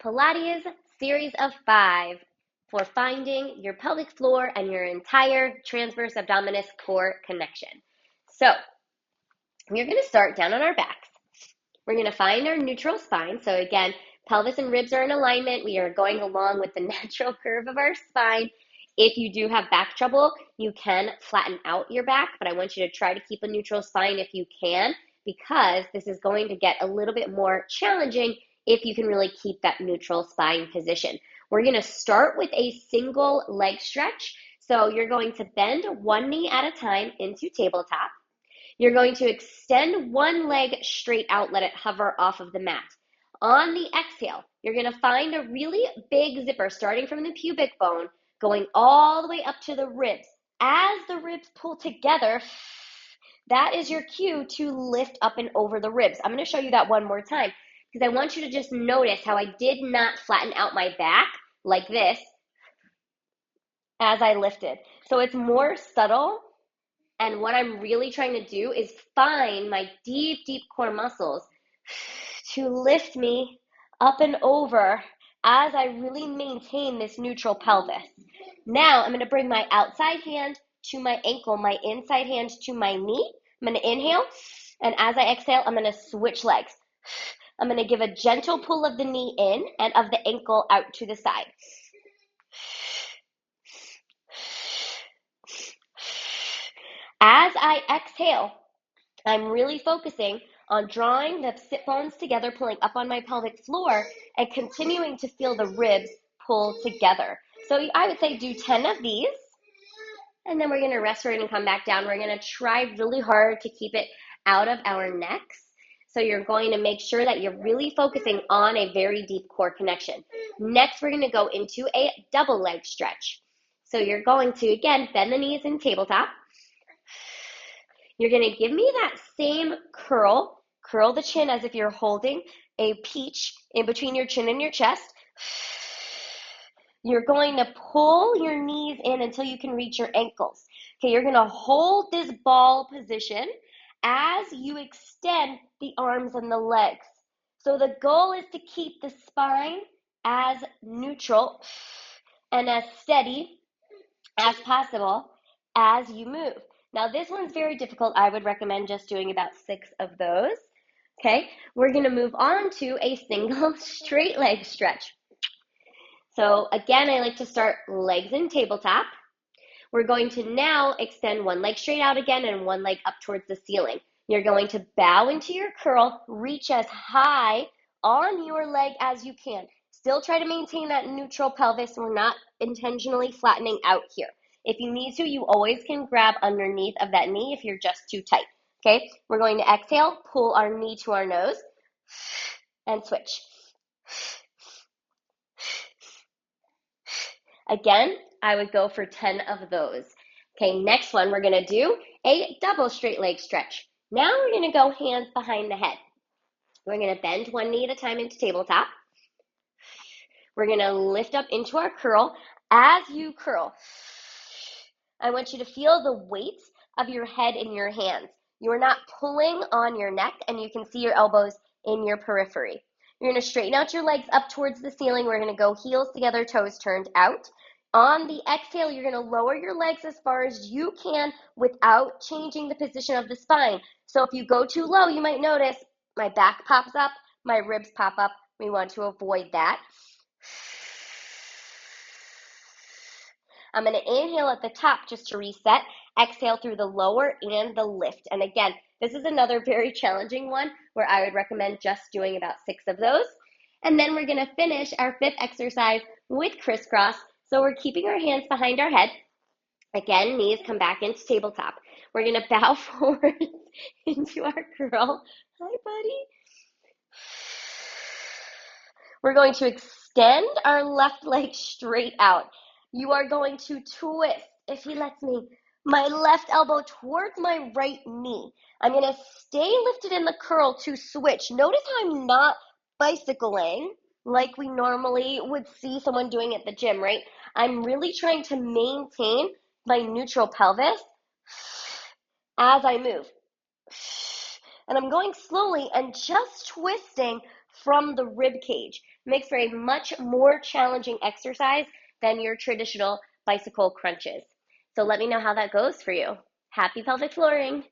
Pilates Series of Five for finding your pelvic floor and your entire transverse abdominis core connection. So we're going to start down on our backs. We're going to find our neutral spine. So again, pelvis and ribs are in alignment. We are going along with the natural curve of our spine. If you do have back trouble, you can flatten out your back, but I want you to try to keep a neutral spine if you can, because this is going to get a little bit more challenging if you can really keep that neutral spine position. We're going to start with a single leg stretch. So you're going to bend one knee at a time into tabletop. You're going to extend one leg straight out, let it hover off of the mat. On the exhale, you're going to find a really big zipper starting from the pubic bone, going all the way up to the ribs. As the ribs pull together, that is your cue to lift up and over the ribs. I'm going to show you that one more time because I want you to just notice how I did not flatten out my back like this as I lifted. So it's more subtle. And what I'm really trying to do is find my deep, deep core muscles to lift me up and over as I really maintain this neutral pelvis. Now I'm going to bring my outside hand to my ankle, my inside hand to my knee. I'm going to inhale, and as I exhale, I'm going to switch legs. I'm going to give a gentle pull of the knee in and of the ankle out to the side. As I exhale, I'm really focusing on drawing the sit bones together, pulling up on my pelvic floor, and continuing to feel the ribs pull together. So I would say do 10 of these, and then we're going to rest right and come back down. We're going to try really hard to keep it out of our necks. So you're going to make sure that you're really focusing on a very deep core connection. Next, we're going to go into a double leg stretch. So you're going to, again, bend the knees in tabletop. You're going to give me that same curl the chin as if you're holding a peach in between your chin and your chest. You're going to pull your knees in until you can reach your ankles. Okay, you're going to hold this ball position as you extend the arms and the legs. So the goal is to keep the spine as neutral and as steady as possible as you move. Now this one's very difficult. I would recommend just doing about 6 of those. Okay, we're going to move on to a single straight leg stretch. So again, I like to start legs in tabletop. We're going to now extend one leg straight out again and one leg up towards the ceiling. You're going to bow into your curl, reach as high on your leg as you can. Still try to maintain that neutral pelvis. We're not intentionally flattening out here. If you need to, you always can grab underneath of that knee if you're just too tight. Okay, we're going to exhale, pull our knee to our nose, and switch. Again, I would go for 10 of those. Okay, next one, we're going to do a double straight leg stretch. Now we're going to go hands behind the head. We're going to bend one knee at a time into tabletop. We're going to lift up into our curl. As you curl, I want you to feel the weight of your head in your hands. You are not pulling on your neck, and you can see your elbows in your periphery. You're going to straighten out your legs up towards the ceiling. We're going to go heels together, toes turned out. On the exhale, you're going to lower your legs as far as you can without changing the position of the spine. So if you go too low, you might notice my back pops up, my ribs pop up. We want to avoid that. I'm going to inhale at the top just to reset. Exhale through the lower and the lift. And again, this is another very challenging one where I would recommend just doing about 6 of those. And then we're going to finish our 5th exercise with crisscross. So we're keeping our hands behind our head. Again, knees come back into tabletop. We're going to bow forward into our curl. Hi, buddy. We're going to extend our left leg straight out. You are going to twist, if he lets me, my left elbow towards my right knee. I'm going to stay lifted in the curl to switch. Notice how I'm not bicycling like we normally would see someone doing at the gym, right? I'm really trying to maintain my neutral pelvis as I move. And I'm going slowly and just twisting from the rib cage. Makes for a much more challenging exercise than your traditional bicycle crunches. So let me know how that goes for you. Happy pelvic flooring!